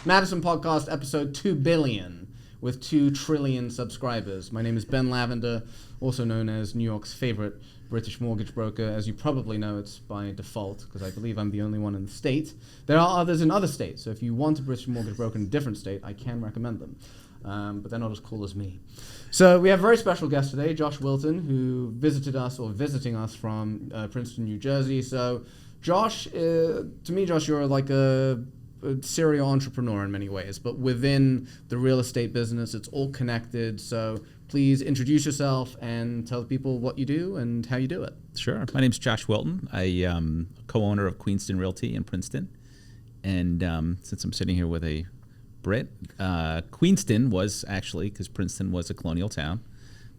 Madison Podcast, episode 2 billion, with 2 trillion subscribers. My name is Ben Lavender, also known as New York's favorite British mortgage broker. As you probably know, it's by default, because I believe I'm the only one in the state. There are others in other states, so if you want a British mortgage broker in a different state, I can recommend them. But they're not as cool as me. So we have a very special guest today, Josh Wilton, who visiting us from Princeton, New Jersey. So Josh, to me, Josh, you're like a serial entrepreneur in many ways, but within the real estate business, it's all connected. So please introduce yourself and tell people what you do and how you do it. Sure. My name's Josh Wilton. I am co-owner of Queenston Realty in Princeton. And since I'm sitting here with a Brit, Queenston was actually, because Princeton was a colonial town.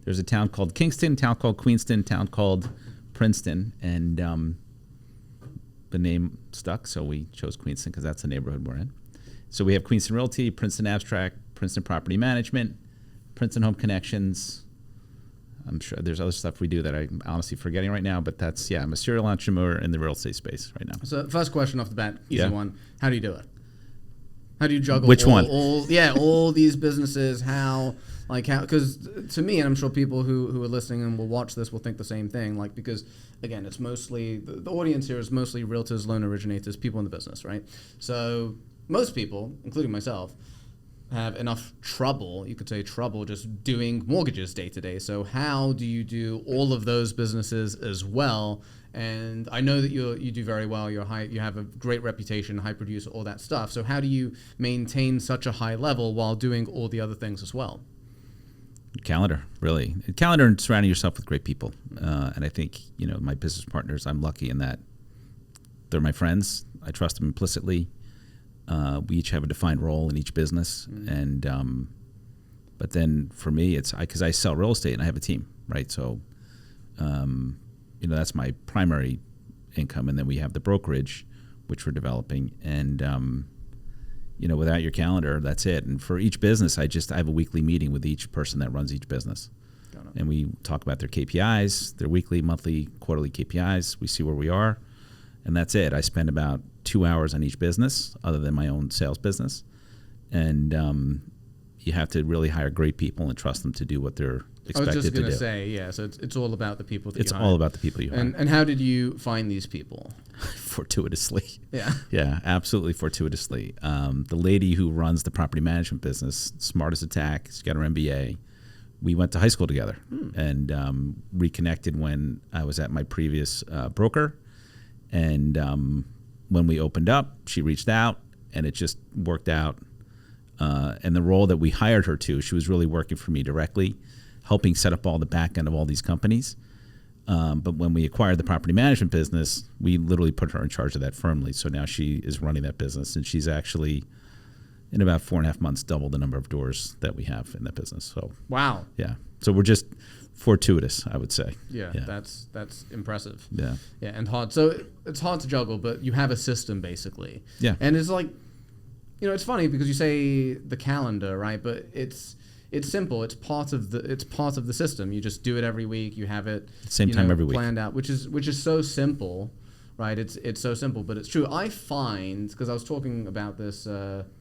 There's a town called Kingston, town called Queenston, town called Princeton, and the name stuck, so we chose Queenston because that's the neighborhood we're in. So we have Queenston Realty, Princeton Abstract, Princeton Property Management, Princeton Home Connections. I'm sure there's other stuff we do that I'm honestly forgetting right now, but that's, I'm a serial entrepreneur in the real estate space right now. So first question off the bat, easy one. How do you do it? How do you juggle Which one? all these businesses? How, because to me, and I'm sure people who are listening and will watch this will think the same thing, because again, it's mostly, the audience here is mostly realtors, loan originators, people in the business, right? So most people, including myself, have enough trouble, you could say trouble, just doing mortgages day to day. So how do you do all of those businesses as well? And I know that you do very well. You have a great reputation, high producer, all that stuff. So how do you maintain such a high level while doing all the other things as well? Calendar, really. Calendar and surrounding yourself with great people. And I think, my business partners, I'm lucky in that they're my friends. I trust them implicitly. We each have a defined role in each business. And but then for me, it's because I sell real estate and I have a team, right? So that's my primary income, and then we have the brokerage, which we're developing, and without your calendar, that's it. And for each business, I have a weekly meeting with each person that runs each business, and we talk about their KPIs, their weekly, monthly, quarterly KPIs. We see where we are, and that's it. I spend about 2 hours on each business, other than my own sales business, and you have to really hire great people and trust them to do what they're expected to do. I was just going to say, so it's all about the people that you hire. It's all about the people you hire. And how did you find these people? Fortuitously. Yeah. Yeah, absolutely fortuitously. The lady who runs the property management business, smart as a tack, she's got her MBA. We went to high school together and reconnected when I was at my previous broker. And when we opened up, she reached out, and it just worked out. And the role that we hired her to, she was really working for me directly, helping set up all the back end of all these companies. But when we acquired the property management business, we literally put her in charge of that firmly. So now she is running that business, and she's actually, in about 4.5 months, doubled the number of doors that we have in that business. So wow. Yeah. So we're just fortuitous, I would say. Yeah. That's impressive. Yeah. Yeah, and hard. So it's hard to juggle, but you have a system basically. Yeah. And it's like, it's funny because you say the calendar, right? But it's simple. It's part of the system. You just do it every week. You have it same time every week planned out, which is so simple, right? It's so simple, but it's true. I find, because I was talking about this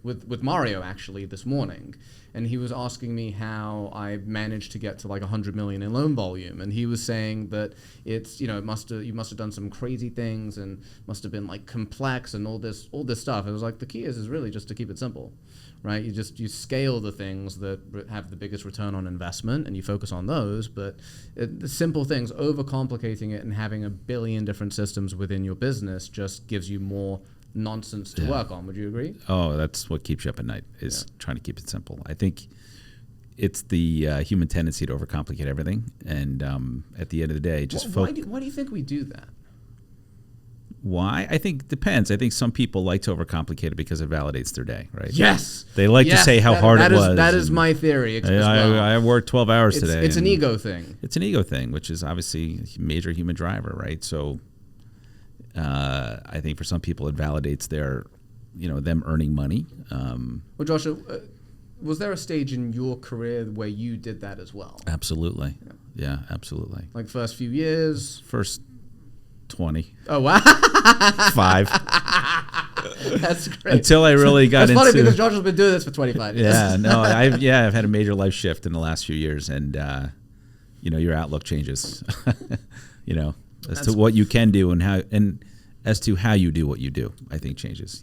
with Mario actually this morning, and he was asking me how I managed to get to like 100 million in loan volume, and he was saying that it's you must have done some crazy things and must have been like complex and all this stuff. It was like the key is really just to keep it simple. Right, you scale the things that have the biggest return on investment, and you focus on those. But the simple things, overcomplicating it and having a billion different systems within your business just gives you more nonsense to work on. Would you agree? Oh, that's what keeps you up at night, is trying to keep it simple. I think it's the human tendency to overcomplicate everything, and at the end of the day, just why do you think we do that? Why? I think it depends. I think some people like to overcomplicate it because it validates their day, right? Yes. They like to say how hard it was. That is my theory. I worked 12 hours today. It's an ego thing. It's an ego thing, which is obviously a major human driver, right? So I think for some people it validates their, them earning money. Well, Joshua, was there a stage in your career where you did that as well? Absolutely. Yeah, absolutely. Like first few years? First 20. Oh, wow. 5. That's great. Until I really got That's into. funny because Josh has been doing this for 25 years. Yeah, no, I've had a major life shift in the last few years, and your outlook changes. As to what you can do and as to how you do what you do, I think changes.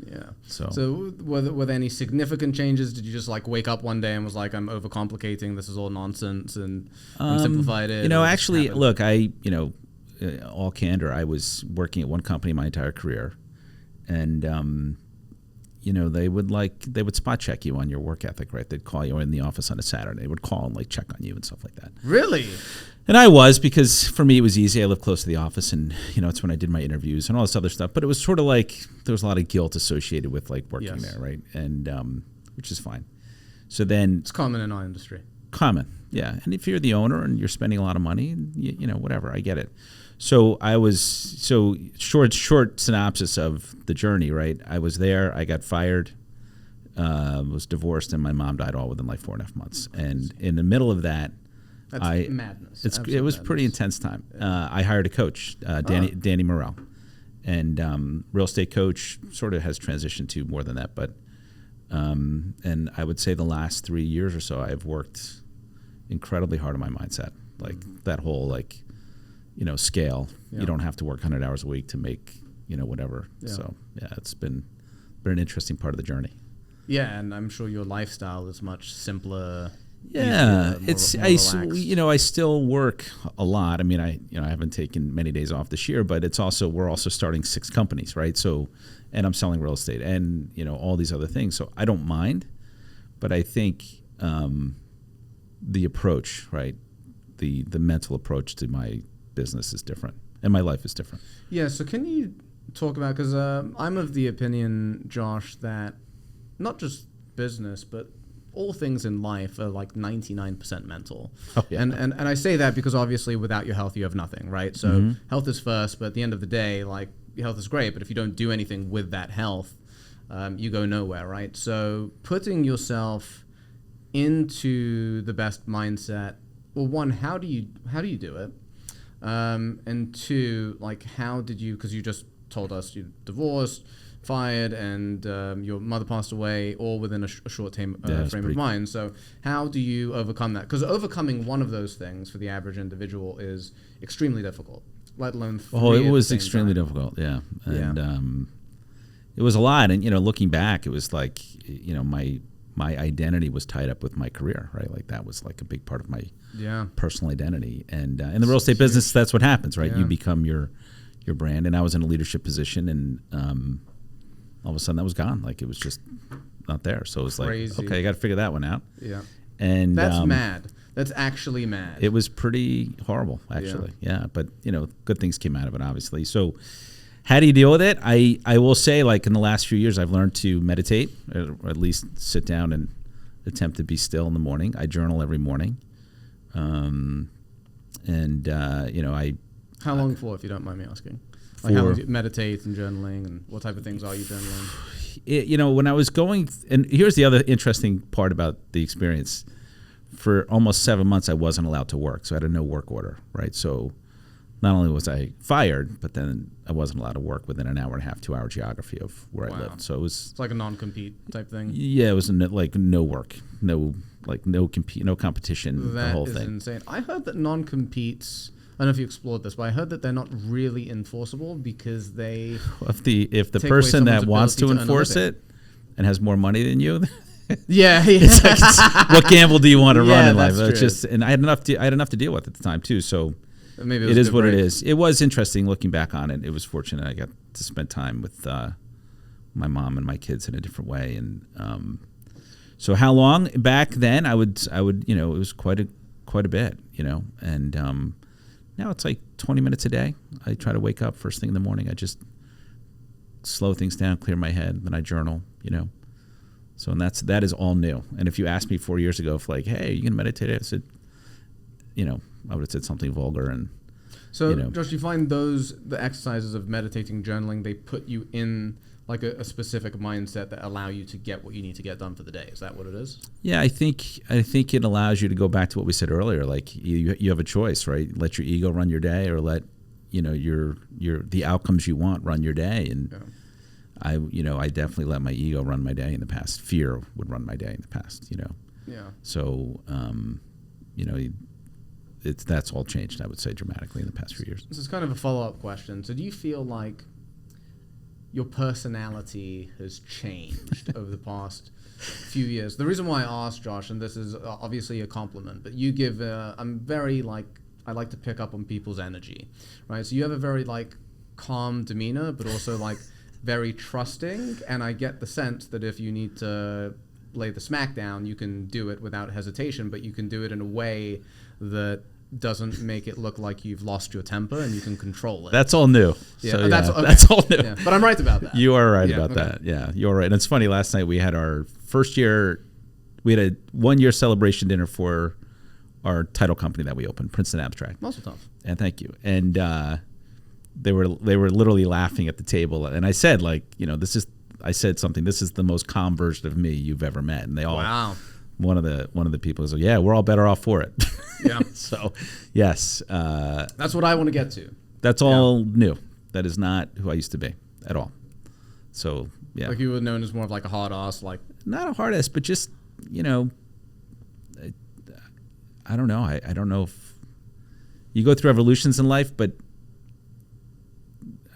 Yeah. So were there any significant changes? Did you just like wake up one day and was like, I'm overcomplicating, this is all nonsense, and simplified it? Actually, look, all candor, I was working at one company my entire career, and they would spot check you on your work ethic, right? They'd call you in the office on a Saturday. They would call and like check on you and stuff like that. Really? And I was, because for me it was easy. I lived close to the office, and it's when I did my interviews and all this other stuff. But it was sort of like there was a lot of guilt associated with like working there, right? And which is fine. So then it's common in our industry. Common, yeah. And if you're the owner and you're spending a lot of money, whatever, I get it. So short synopsis of the journey, right? I was there. I got fired. Was divorced, and my mom died all within like 4.5 months. And in the middle of that. That's madness. It was pretty intense time. I hired a coach, Danny Morrell, and real estate coach. Sort of has transitioned to more than that, but and I would say the last 3 years or so, I've worked incredibly hard on my mindset, like that whole scale. Yeah. You don't have to work 100 hours a week to make whatever. Yeah. So yeah, it's been an interesting part of the journey. Yeah, and I'm sure your lifestyle is much simpler. Yeah, more I still work a lot. I mean, I haven't taken many days off this year, but we're also starting 6 companies, right? So, and I'm selling real estate and all these other things. So I don't mind, but I think the approach, right, the mental approach to my business is different, and my life is different. Yeah. So can you talk about, because I'm of the opinion, Josh, that not just business, but all things in life are like 99% mental. Oh, yeah. And I say that because obviously without your health, you have nothing, right? So health is first, but at the end of the day, like your health is great, but if you don't do anything with that health, you go nowhere, right? So putting yourself into the best mindset, well, one, how do you do it? And two, like how did you, because you just told us you divorced, fired, and your mother passed away all within a short frame of mind. So how do you overcome that? Because overcoming one of those things for the average individual is extremely difficult, let alone three. Oh, it was extremely difficult, yeah. And it was a lot. And, looking back, it was like, my identity was tied up with my career, right? Like that was like a big part of my personal identity. And in the real estate business, that's what happens, right? Yeah. You become your brand. And I was in a leadership position, and all of a sudden that was gone. Like it was just not there. So it was like, crazy. Okay, I got to figure that one out. Yeah. And that's mad. That's actually mad. It was pretty horrible, actually. Yeah. But, good things came out of it, obviously. So how do you deal with it? I will say, like in the last few years, I've learned to meditate, or at least sit down and attempt to be still in the morning. I journal every morning. I... How long for, if you don't mind me asking? Like how long do you meditate and journaling, and what type of things are you journaling? When I was going, and here's the other interesting part about the experience. For almost 7 months, I wasn't allowed to work, so I had a no work order, right? So not only was I fired, but then I wasn't allowed to work within an hour and a half, 2 hour geography of where I lived. So it's like a non-compete type thing. Yeah, it was like no work, no competition. The whole thing. That is insane. I heard that non-competes, I don't know if you explored this, but I heard that they're not really enforceable because they if the person that wants to enforce it and has more money than you, it's like, what gamble do you want to run in life? It's just, and I had enough to deal with at the time too. So maybe it is what it is. It was interesting looking back on it. It was fortunate I got to spend time with my mom and my kids in a different way. And so how long back then? I would it was quite a bit, and now it's like 20 minutes a day. I try to wake up first thing in the morning. I just slow things down, clear my head, then I journal, So that is all new. And if you asked me 4 years ago, if like, hey, you can meditate, I said, I would have said something vulgar. And so, Josh, you find the exercises of meditating, journaling, they put you in like a specific mindset that allow you to get what you need to get done for the day. Is that what it is? Yeah, I think it allows you to go back to what we said earlier. Like you have a choice, right? Let your ego run your day, or let the outcomes you want run your day. And I definitely let my ego run my day in the past. Fear would run my day in the past, Yeah. So, that's all changed, I would say, dramatically in the past few years. This is kind of a follow-up question. So do you feel like your personality has changed over the past few years? The reason why I asked, Josh, and this is obviously a compliment, but you give, I like to pick up on people's energy, right? So you have a very calm demeanor, but also very trusting. And I get the sense that if you need to lay the smack down, you can do it without hesitation, but you can do it in a way that doesn't make it look like you've lost your temper, and you can control it. That's all new. Yeah, so, that's all new. Yeah. But I'm right about that. You are right about that. Yeah, you're right. And it's funny, last night we had our first year, we had a 1-year celebration dinner for our title company that we opened, Princeton Abstract. Muscle tough. And thank you. And they were literally laughing at the table. And I said, this is the most calm version of me you've ever met. And they all, wow. One of the people was like, yeah, we're all better off for it. Yeah. So, yes. That's what I want to get to. That's all new. That is not who I used to be at all. So, yeah. You were known as more of a hard ass, Not a hard ass, but just, I don't know. I don't know if you go through evolutions in life, but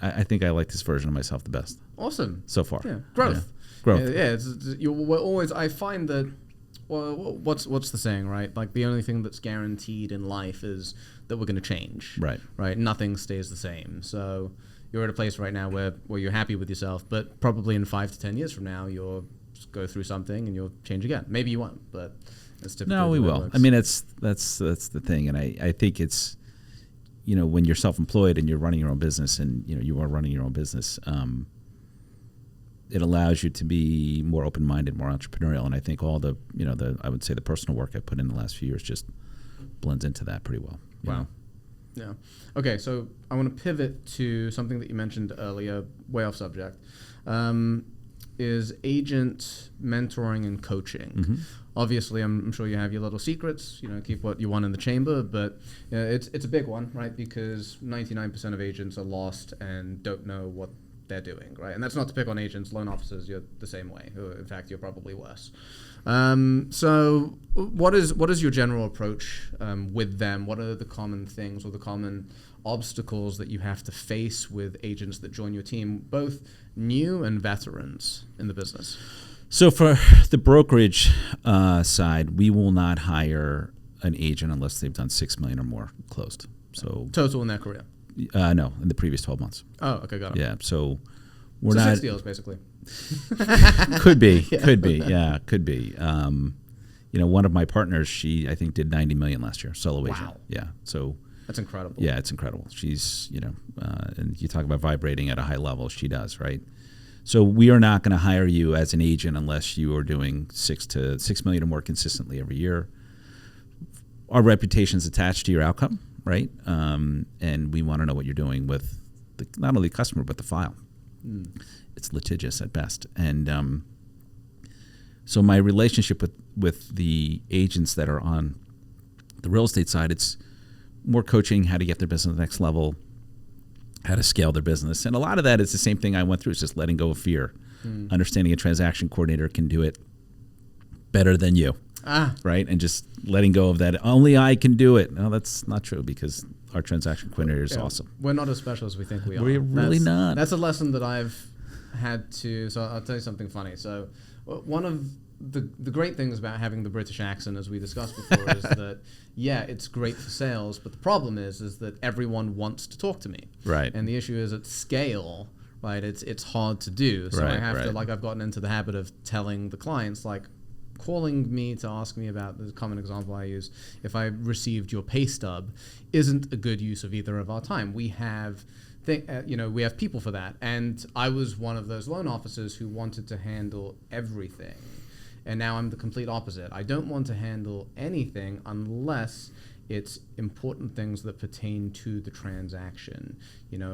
I think I like this version of myself the best. Awesome. So far. Yeah. Growth. Yeah. Growth. Yeah. We're always, I find that, well, what's the saying, right? The only thing that's guaranteed in life is that we're going to change. Right. Right. Nothing stays the same. So you're at a place right now where you're happy with yourself, but probably in 5 to 10 years from now, you'll go through something and you'll change again. Maybe you won't, but it's typically no, we will. I mean, that's the thing. And I think it's, when you're self-employed and you're running your own business and, you are running your own business, it allows you to be more open-minded, more entrepreneurial. And I think all the, I would say the personal work I put in the last few years just blends into that pretty well. Wow. Yeah. Okay, so I want to pivot to something that you mentioned earlier, way off subject, is agent mentoring and coaching. Mm-hmm. Obviously, I'm sure you have your little secrets, keep what you want in the chamber, but it's a big one, right? Because 99% of agents are lost and don't know what they're doing, right? And that's not to pick on agents, loan officers, you're the same way. In fact, you're probably worse. So what is your general approach with them? What are the common things or the common obstacles that you have to face with agents that join your team, both new and veterans in the business? So for the brokerage side, we will not hire an agent unless they've done $6 million or more closed. So total in their career? No, in the previous 12 months. Oh, okay, got it. Yeah, so we're not 6 deals basically. Could be. One of my partners, she I think did 90 million last year, solo agent. Wow. Yeah, so that's incredible. Yeah, it's incredible. She's and you talk about vibrating at a high level, she does, right? So we are not going to hire you as an agent unless you are doing $6 million or more consistently every year. Our reputation is attached to your outcome, right? And we want to know what you're doing with not only the customer but the file. It's litigious at best. And so my relationship with the agents that are on the real estate side, it's more coaching, how to get their business to the next level, how to scale their business. And a lot of that is the same thing I went through. It's just letting go of fear. Understanding a transaction coordinator can do it better than you. Right? And just letting go of that. Only I can do it. No, that's not true because our transaction coordinator is awesome. We're not as special as we think we are. We're really not. That's a lesson that I've had to. So I'll tell you something funny. So one of the great things about having the British accent, as we discussed before, is that it's great for sales, but the problem is that everyone wants to talk to me. Right. And the issue is at scale, right? It's hard to do. So I have to I've gotten into the habit of telling the clients calling me to ask me about the common example I use. If I received your pay stub, isn't a good use of either of our time. We have. We have people for that, and I was one of those loan officers who wanted to handle everything. And now I'm the complete opposite. I don't want to handle anything unless it's important things that pertain to the transaction.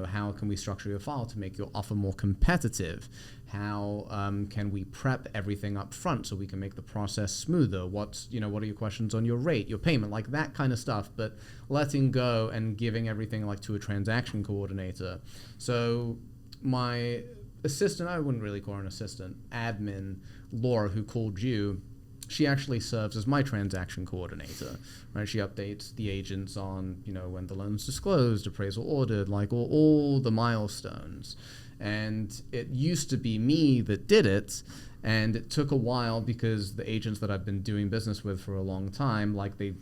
How can we structure your file to make your offer more competitive? How can we prep everything up front so we can make the process smoother? What are your questions on your rate, your payment, that kind of stuff, but letting go and giving everything to a transaction coordinator. So my assistant, I wouldn't really call her an assistant, admin, Laura, who called you, she actually serves as my transaction coordinator, right? She updates the agents on, when the loan's disclosed, appraisal ordered, like all the milestones. And it used to be me that did it, and it took a while because the agents that I've been doing business with for a long time, like they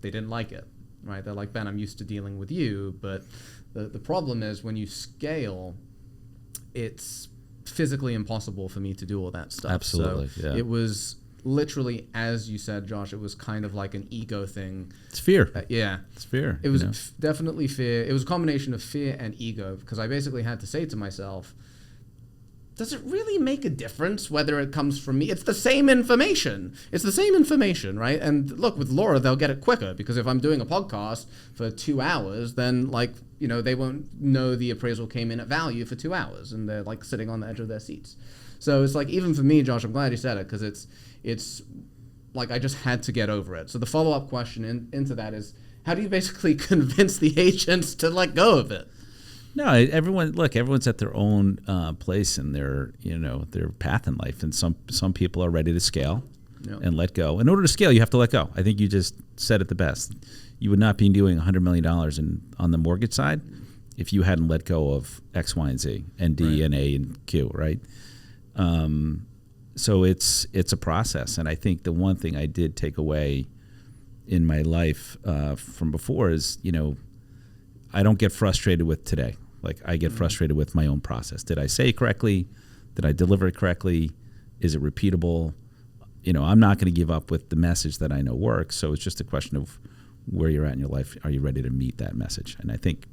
didn't like it, right? They're like, Ben, I'm used to dealing with you, but the problem is when you scale, it's physically impossible for me to do all that stuff. Absolutely, so yeah. It was literally, as you said, Josh, it was kind of like an ego thing. It's fear. Yeah. It's fear. It was definitely fear. It was a combination of fear and ego, because I basically had to say to myself, does it really make a difference whether it comes from me? It's the same information. It's the same information, right? And look, with Laura, they'll get it quicker, because if I'm doing a podcast for 2 hours, then they won't know the appraisal came in at value for 2 hours, and they're like sitting on the edge of their seats. So it's like, even for me, Josh, I'm glad you said it, because it's like I just had to get over it. So the follow-up question into that is, how do you basically convince the agents to let go of it? No, everyone's at their own place in their path in life, and some people are ready to scale and let go. In order to scale, you have to let go. I think you just said it the best. You would not be doing $100 million on the mortgage side if you hadn't let go of X, Y, and Z, and D, right, and A, and Q, right? So it's a process, and I think the one thing I did take away in my life from before is, I don't get frustrated with today. Like, I get frustrated with my own process. Did I say it correctly? Did I deliver it correctly? Is it repeatable? I'm not going to give up with the message that I know works. So it's just a question of where you're at in your life. Are you ready to meet that message? And I think,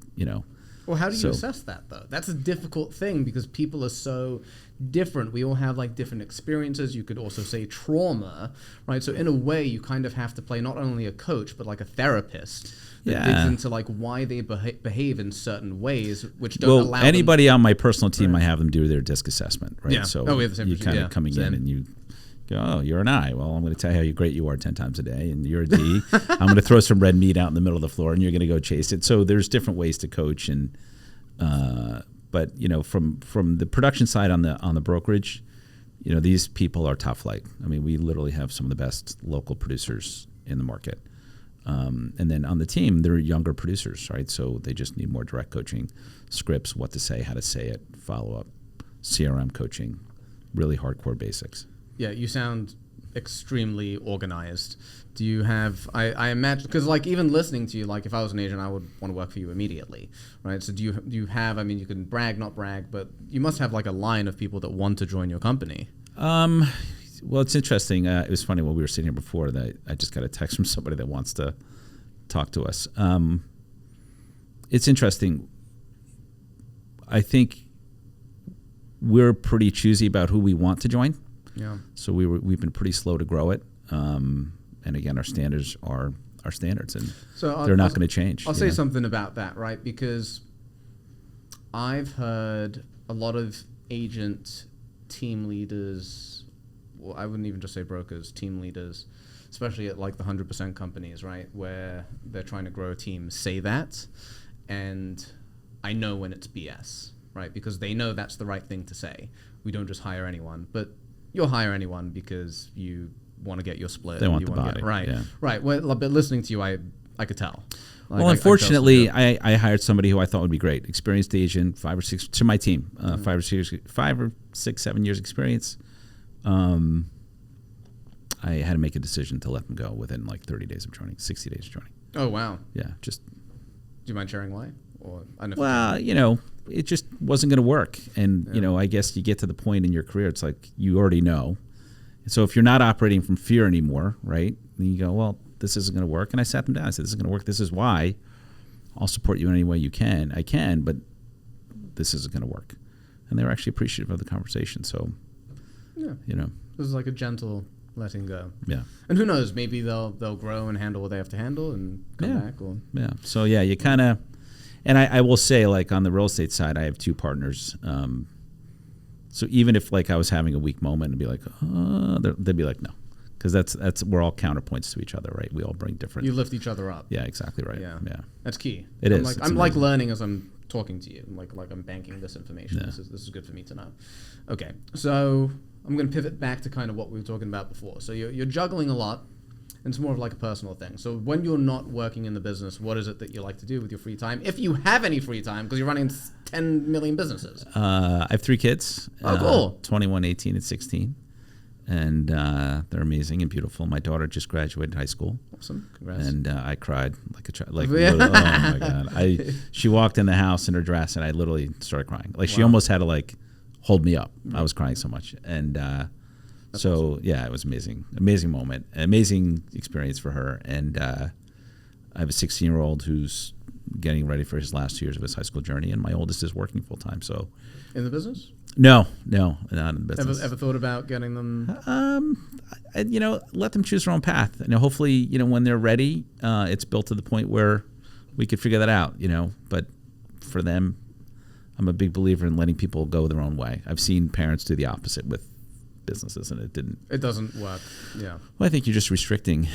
Well, how do you assess that, though? That's a difficult thing, because people are so different. We all have different experiences. You could also say trauma, right? So in a way, you kind of have to play not only a coach, but like a therapist that digs into why they behave in certain ways, which don't allow anybody them. On my personal team, I have them do their disc assessment, right? Yeah. So we have the same you kind of coming in and you go, oh, you're an I. Well, I'm going to tell you how great you are 10 times a day, and you're a D. I'm going to throw some red meat out in the middle of the floor, and you're going to go chase it. So there's different ways to coach, and but from the production side on the brokerage, these people are top flight. I mean, we literally have some of the best local producers in the market. And then on the team, they're younger producers, right? So they just need more direct coaching, scripts, what to say, how to say it, follow-up, CRM coaching, really hardcore basics. Yeah, you sound extremely organized. Do you have, I imagine, because even listening to you, if I was an agent, I would want to work for you immediately, right? So do you have, you can brag, not brag, but you must have a line of people that want to join your company. Well, it's interesting. It was funny when we were sitting here before that I just got a text from somebody that wants to talk to us. It's interesting. I think we're pretty choosy about who we want to join. Yeah. So we've been pretty slow to grow it. And again, our standards are our standards, and so they're not going to change. I'll say something about that, right? Because I've heard a lot of agent team leaders, well, I wouldn't even just say brokers, team leaders, especially at the 100% companies, right, where they're trying to grow a team, say that, and I know when it's BS, right, because they know that's the right thing to say. We don't just hire anyone, but you'll hire anyone because you want to get your split. They want the body. Right, yeah. Right. Well, but listening to you, I could tell. Well, unfortunately, I hired somebody who I thought would be great, experienced agent, 5 or 6 to my team, 5 or 6, 7 years experience. I had to make a decision to let them go within 30 days of joining, 60 days of joining. Oh, wow. Yeah, just. Do you mind sharing why? Or it just wasn't going to work. And, I guess you get to the point in your career, it's you already know. So if you're not operating from fear anymore, right, then you go, well, this isn't going to work. And I sat them down. I said, this is going to work. This is why. I'll support you in any way you can. I can, but this isn't going to work. And they were actually appreciative of the conversation. So, yeah. This is a gentle letting go. Yeah. And who knows, maybe they'll grow and handle what they have to handle and come back. Or yeah. So, yeah, you kind of, and I will say, on the real estate side, I have 2 partners. So even if I was having a weak moment and be they'd be no. Because that's we're all counterpoints to each other, right? We all bring different. You lift each other up. Yeah, exactly right. Yeah. That's key. It is. I'm learning as I'm talking to you, like I'm banking this information. Yeah. This is good for me to know. Okay, so I'm going to pivot back to kind of what we were talking about before. So you're juggling a lot, and it's more of like a personal thing. So when you're not working in the business, what is it that you like to do with your free time, if you have any free time, because you're running 10 million businesses? I have 3 kids. Oh, cool. 21, 18, and 16. And they're amazing and beautiful. My daughter just graduated high school. Awesome, congrats. And I cried like a child. Like, oh my God! She walked in the house in her dress, and I literally started crying. Like, she almost had to like hold me up. I was crying so much. And so awesome. Yeah, it was amazing, amazing moment, amazing experience for her. And I have a 16-year-old who's getting ready for his last 2 years of his high school journey, and my oldest is working full time. So, in the business? No, not in the business. Ever thought about getting them? Let them choose their own path. Hopefully, when they're ready, it's built to the point where we could figure that out. But for them, I'm a big believer in letting people go their own way. I've seen parents do the opposite with businesses, and it doesn't work. Yeah. Well, I think you're just restricting,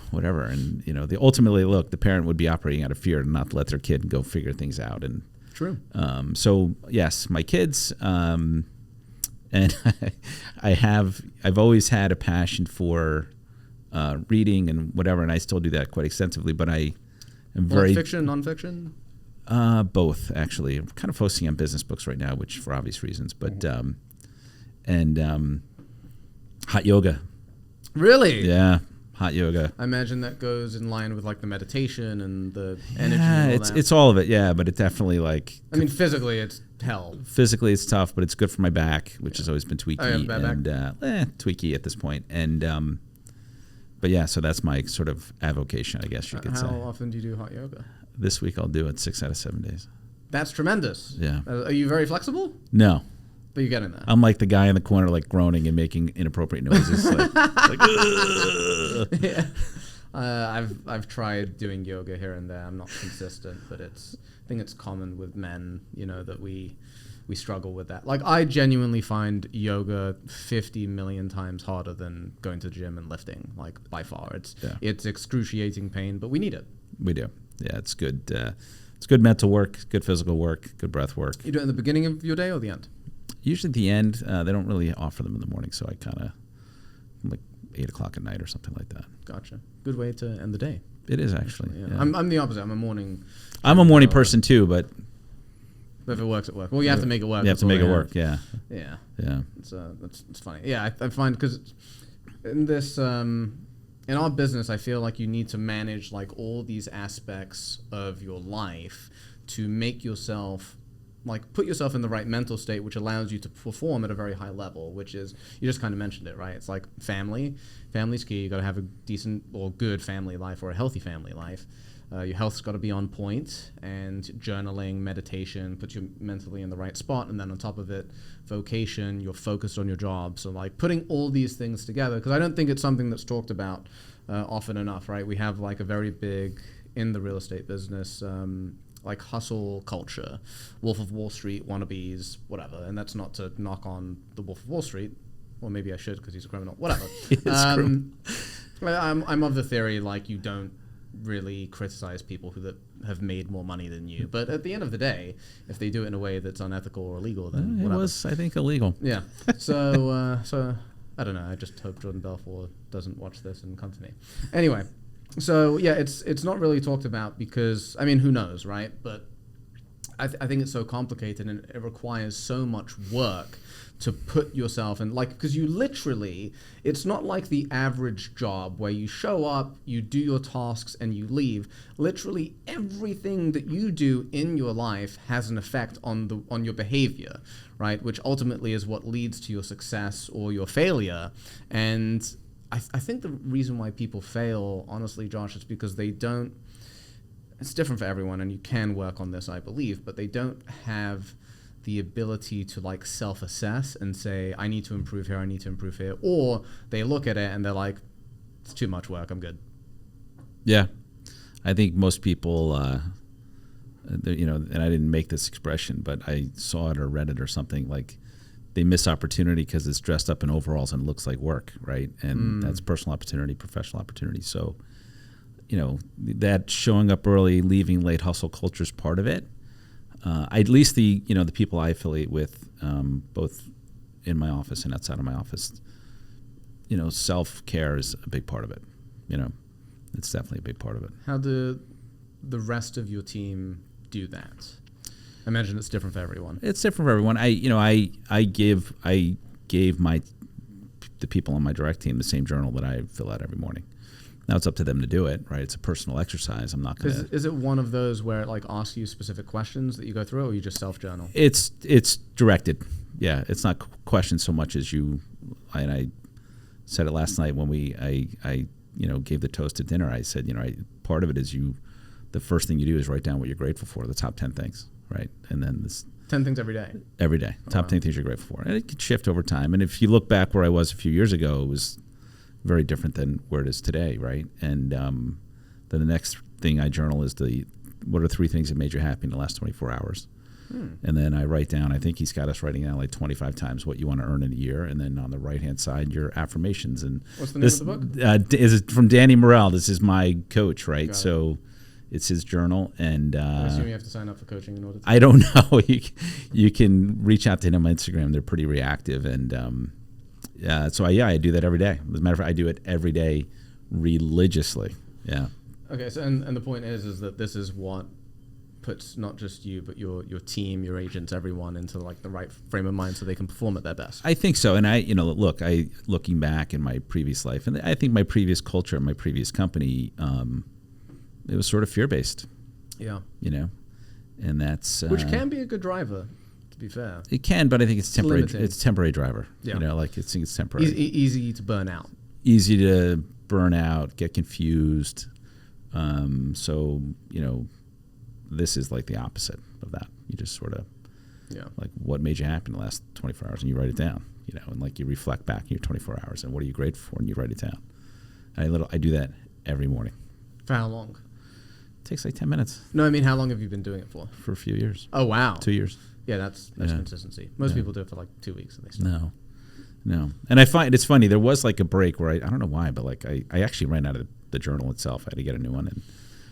whatever, and ultimately, look, the parent would be operating out of fear to not let their kid go figure things out. And true. So yes, my kids, and I've always had a passion for reading and whatever, and I still do that quite extensively. But I am very fiction, nonfiction. Both, actually. I'm kind of focusing on business books right now, which for obvious reasons. But hot yoga. Really? Yeah. Hot yoga. I imagine that goes in line with like the meditation and the energy. Yeah, it's all of it. Yeah, but it definitely physically it's hell. Physically it's tough, but it's good for my back, which has always been tweaky. Oh, yeah, and tweaky at this point. And but yeah, so that's my sort of avocation, I guess you could say. How often do you do hot yoga? This week I'll do it 6 out of 7 days. That's tremendous. Yeah. Are you very flexible? No. But you get in there. I'm like the guy in the corner, like groaning and making inappropriate noises. Yeah. I've tried doing yoga here and there. I'm not consistent, but I think it's common with men, that we struggle with that. Like, I genuinely find yoga 50 million times harder than going to the gym and lifting. Like, by far, it's excruciating pain, but we need it. We do. Yeah, it's good. It's good mental work, good physical work, good breath work. You do it in the beginning of your day or the end? Usually at the end. They don't really offer them in the morning, so I kind of like 8 o'clock at night or something like that. Gotcha. Good way to end the day. It is actually. Yeah. I'm the opposite. I'm a morning person too, but if it works, it works. Well, you have to make it work. You have to make it work. Yeah. Yeah. Yeah. It's funny. Yeah, I find because in this in our business, I feel like you need to manage like all these aspects of your life to make yourself. Like, put yourself in the right mental state, which allows you to perform at a very high level, which is, you just kind of mentioned it, right? It's like family's key. You got to have a decent or good family life or a healthy family life. Your health's got to be on point, and journaling, meditation puts you mentally in the right spot. And then on top of it, vocation, you're focused on your job. So like putting all these things together, because I don't think it's something that's talked about often enough, right? We have like a very big, in the real estate business, like hustle culture, Wolf of Wall Street wannabes, whatever. And that's not to knock on the Wolf of Wall Street, or maybe I should because he's a criminal. Whatever. I'm of the theory like you don't really criticize people that have made more money than you. But at the end of the day, if they do it in a way that's unethical or illegal, then whatever. It was, I think, illegal. Yeah. So I don't know. I just hope Jordan Belfort doesn't watch this and come to me. Anyway. So yeah, it's not really talked about because, I mean, who knows, right? But I think it's so complicated and it requires so much work to put yourself in, like, because you literally, it's not like the average job where you show up, you do your tasks and you leave. Literally everything that you do in your life has an effect on your behavior, right? Which ultimately is what leads to your success or your failure. And I think the reason why people fail, honestly, Josh, is because they don't, it's different for everyone, and you can work on this, I believe, but they don't have the ability to like self-assess and say, I need to improve here, I need to improve here. Or they look at it and they're like, it's too much work, I'm good. Yeah. I think most people, and I didn't make this expression, but I saw it or read it or something, like, they miss opportunity because it's dressed up in overalls and looks like work, right? And that's personal opportunity, professional opportunity. So, that showing up early, leaving late hustle culture is part of it. At least the people I affiliate with, both in my office and outside of my office, self-care is a big part of it. It's definitely a big part of it. How do the rest of your team do that? I imagine it's different for everyone. It's different for everyone. I gave the people on my direct team the same journal that I fill out every morning. Now it's up to them to do it, right? It's a personal exercise. I'm not going to. Is it one of those where it asks you specific questions that you go through, or you just self-journal? It's directed. Yeah, it's not questions so much as you. And I said it last night when I gave the toast at dinner. I said, part of it is the first thing you do is write down what you're grateful for, the top 10 things, right? And then 10 things every day? Every day. Top 10 things you're grateful for. And it could shift over time. And if you look back where I was a few years ago, it was very different than where it is today, right? And then the next thing I journal is what are 3 things that made you happy in the last 24 hours? And then I write down, I think he's got us writing down 25 times what you want to earn in a year. And then on the right-hand side, your affirmations. And what's the name of the book? Is from Danny Morrell. This is my coach, right? So it's his journal. And I assume you have to sign up for coaching in order to. I don't know. You can reach out to him on Instagram. They're pretty reactive. And I do that every day. As a matter of fact, I do it every day religiously. Yeah. Okay. So and the point is that this is what puts not just you but your team, your agents, everyone into the right frame of mind so they can perform at their best. I think so. And looking back in my previous life, and I think my previous culture and my previous company, it was sort of fear-based. Yeah. And that's which can be a good driver, to be fair. It can, but I think it's temporary. Limiting. It's a temporary driver. Yeah. It's temporary. Easy to burn out. Easy to burn out, get confused. This is the opposite of that. You just sort of, what made you happy in the last 24 hours, and you write it down, and you reflect back in your 24 hours, and what are you grateful for, and you write it down. And I do that every morning. For how long? It takes 10 minutes. No, I mean, how long have you been doing it for? For a few years. Oh, wow. 2 years. Yeah, that's consistency. Most people do it for 2 weeks and they stop. No. And I find it's funny. There was a break where I don't know why, but I actually ran out of the journal itself. I had to get a new one, and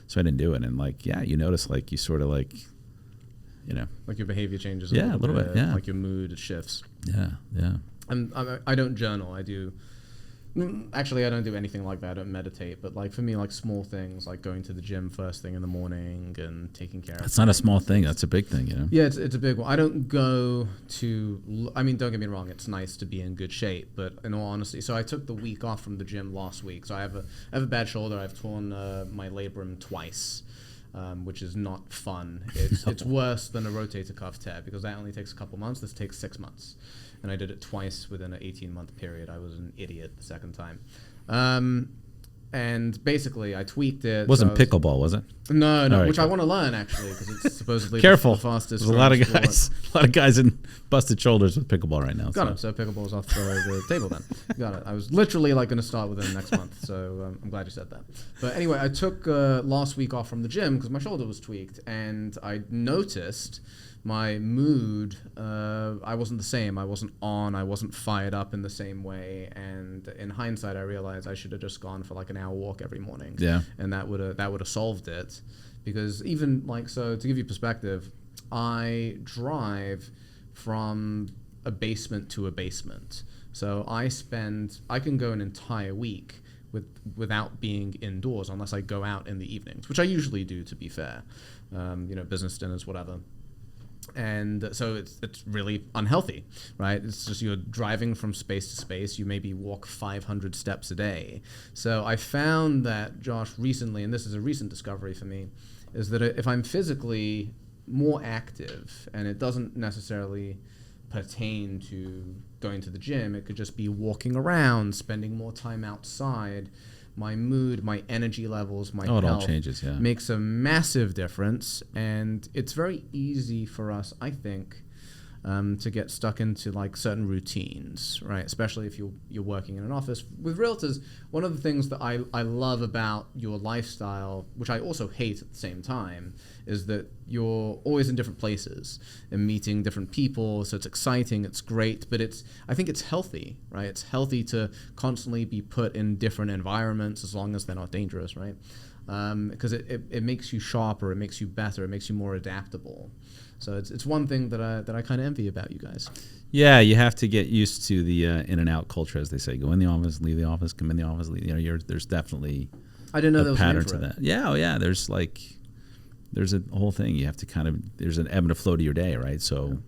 so I didn't do it. And you notice you sort of your behavior changes. A little bit. Yeah. Your mood shifts. Yeah. I don't journal. Actually, I don't do anything like that. I don't meditate. But for me, small things like going to the gym first thing in the morning and taking care of. That's not a small thing. That's a big thing, Yeah, it's a big one. I don't go to. I mean, don't get me wrong. It's nice to be in good shape, but in all honesty, so I took the week off from the gym last week. So I have a bad shoulder. I've torn my labrum twice. Which is not fun. It's worse than a rotator cuff tear because that only takes a couple months. This takes 6 months. And I did it twice within an 18-month period. I was an idiot the second time. And basically, I tweaked it. Wasn't pickleball, was it? No, right, which I want to learn, actually, because it's supposedly Careful. the fastest. There's a lot of guys in busted shoulders with pickleball right now. Got it. So pickleball's off the table then. Got it. I was literally going to start within the next month, so I'm glad you said that. But anyway, I took last week off from the gym because my shoulder was tweaked, and I noticed my mood, I wasn't the same. I wasn't fired up in the same way. And in hindsight, I realized I should have just gone for an hour walk every morning. Yeah. And that would have solved it. Because even so to give you perspective, I drive from a basement to a basement. So I can go an entire week without being indoors unless I go out in the evenings, which I usually do, to be fair. Business dinners, whatever. And so it's really unhealthy, right? It's just you're driving from space to space. You maybe walk 500 steps a day. So I found that, Josh, recently, and this is a recent discovery for me, is that if I'm physically more active, and it doesn't necessarily pertain to going to the gym, it could just be walking around, spending more time outside, my mood, my energy levels, my health, it all changes, yeah. Makes a massive difference. And it's very easy for us, I think, to get stuck into certain routines, right? Especially if you're working in an office. With realtors, one of the things that I love about your lifestyle, which I also hate at the same time, is that you're always in different places and meeting different people. So it's exciting, it's great, but I think it's healthy, right? It's healthy to constantly be put in different environments as long as they're not dangerous, right? Because it makes you sharper, it makes you better, it makes you more adaptable. So it's one thing that I kind of envy about you guys. Yeah, you have to get used to the in and out culture, as they say. Go in the office, leave the office, come in the office. Leave, there's definitely I didn't know there a was pattern to that. Yeah, yeah. There's a whole thing. You have to there's an ebb and a flow to your day, right? So,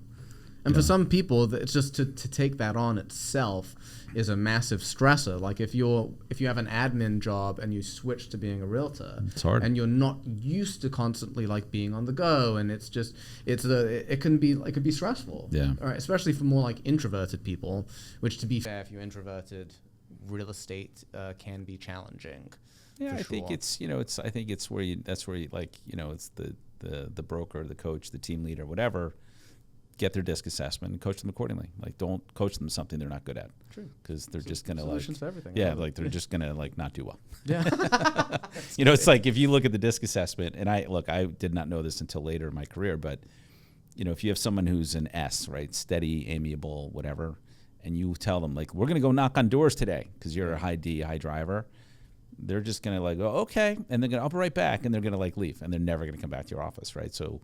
and for some people, it's just to take that on itself is a massive stressor. Like if you have an admin job and you switch to being a realtor, it's hard, and you're not used to constantly like being on the go, and it can be stressful. Yeah. All right, especially for more like introverted people. Which, to be fair, if you're introverted, real estate can be challenging. Yeah, I think it's I think it's where that's where it's the broker, the coach, the team leader, whatever. Get their disc assessment and coach them accordingly. Like, don't coach them something they're not good at. True. Because they're just gonna solutions for everything. Yeah, like they're just gonna not do well. Yeah. It's like if you look at the disc assessment, and I did not know this until later in my career, but if you have someone who's an S, right, steady, amiable, whatever, and you tell them like, we're gonna go knock on doors today because you're a high D, high driver, they're just gonna like, oh, okay, and they're gonna I'll be right back, and they're gonna like leave, and they're never gonna come back to your office, right? So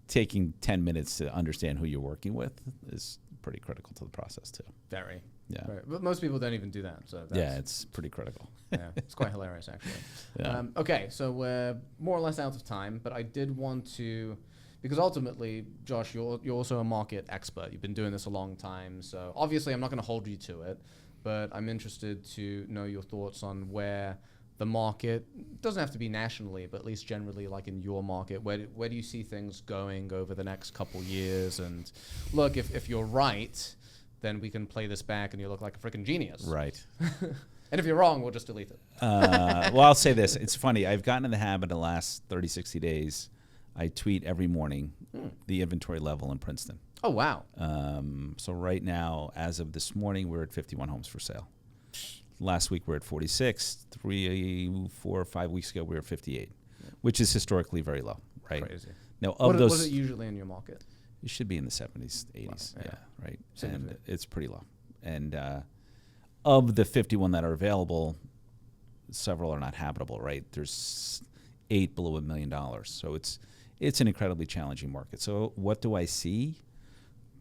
taking 10 minutes to understand who you're working with is pretty critical to the process too. Very. Yeah. Right. But most people don't even do that. So yeah, it's pretty critical. Yeah, it's quite hilarious actually. Yeah. Okay, so we're more or less out of time, but I did want to, because ultimately, Josh, you're also a market expert. You've been doing this a long time, so obviously I'm not going to hold you to it, but I'm interested to know your thoughts on where the market doesn't have to be nationally, but at least generally, like in your market, where do you see things going over the next couple years? And look, if you're right, then we can play this back, and you look like a freaking genius. Right. And if you're wrong, we'll just delete it. Well, I'll say this. It's funny. I've gotten in the habit of the last 30, 60 days. I tweet every morning the inventory level in Princeton. Oh, wow. So right now, as of this morning, we're at 51 homes for sale. Last week we were at 46. 3, 4, 5 weeks ago we were at 58, which is historically very low, right? Crazy. Now, what is it usually in your market? It should be in the 70s, 80s, yeah, right? And it's pretty low. And of the 51 that are available, several are not habitable, right? There's 8 below $1 million. So it's an incredibly challenging market. So what do I see?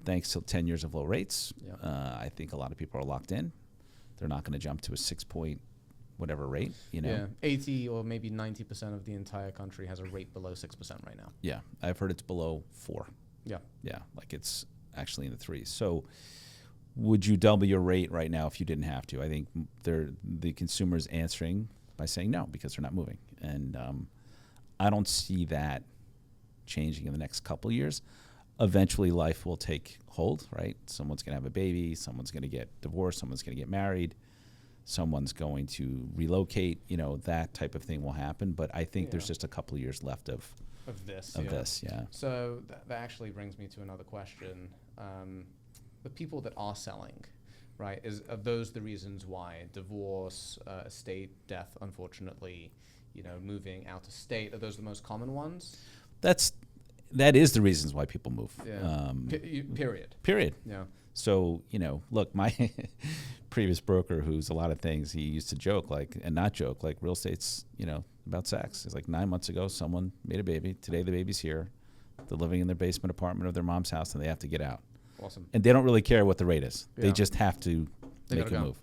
Thanks to 10 years of low rates, I think a lot of people are locked in. They're not going to jump to a 6-point whatever rate, Yeah, 80 or maybe 90% of the entire country has a rate below 6% right now. Yeah, I've heard it's below 4. Yeah. Yeah, like it's actually in the 3s. So would you double your rate right now if you didn't have to? I think the consumer's answering by saying no because they're not moving. And I don't see that changing in the next couple of years. Eventually life will take hold, right? Someone's going to have a baby, someone's going to get divorced, someone's going to get married, someone's going to relocate, that type of thing will happen. But I think there's just a couple of years left of this. So that actually brings me to another question. The people that are selling, right, are those the reasons why? Divorce, estate, death, unfortunately, moving out of state, are those the most common ones? That is the reasons why people move. Yeah. Period. Yeah. So, look, my previous broker, who's a lot of things, he used to joke, real estate's, about sex. It's like 9 months ago, someone made a baby. Today the baby's here. They're living in their basement apartment of their mom's house, and they have to get out. Awesome. And they don't really care what the rate is. Yeah. They just have to make a go. move.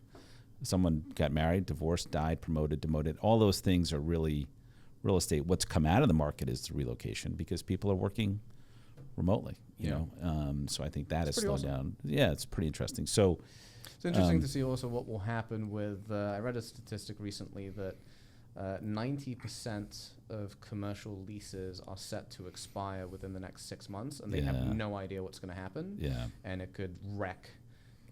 Someone got married, divorced, died, promoted, demoted. All those things are really real estate. What's come out of the market is the relocation because people are working remotely, so I think that has slowed down. Yeah, it's pretty interesting. So it's interesting to see also what will happen with, I read a statistic recently that 90% of commercial leases are set to expire within the next 6 months, and they have no idea what's going to happen. Yeah. And it could wreck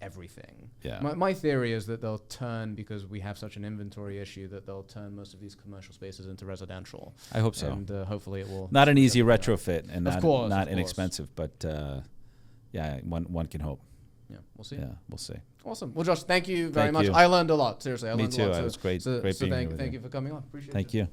everything. Yeah. My theory is that they'll turn, because we have such an inventory issue, that they'll turn most of these commercial spaces into residential. I hope so. And hopefully it will. Not an easy retrofit and not of inexpensive, but one can hope. Yeah, we'll see. Yeah, we'll see. Awesome. Well, Josh, thank you very much. You. I learned a lot. Seriously, I Me learned too. a lot. It was great. Great being here with you. Thank you for coming on. Appreciate it. Thank you.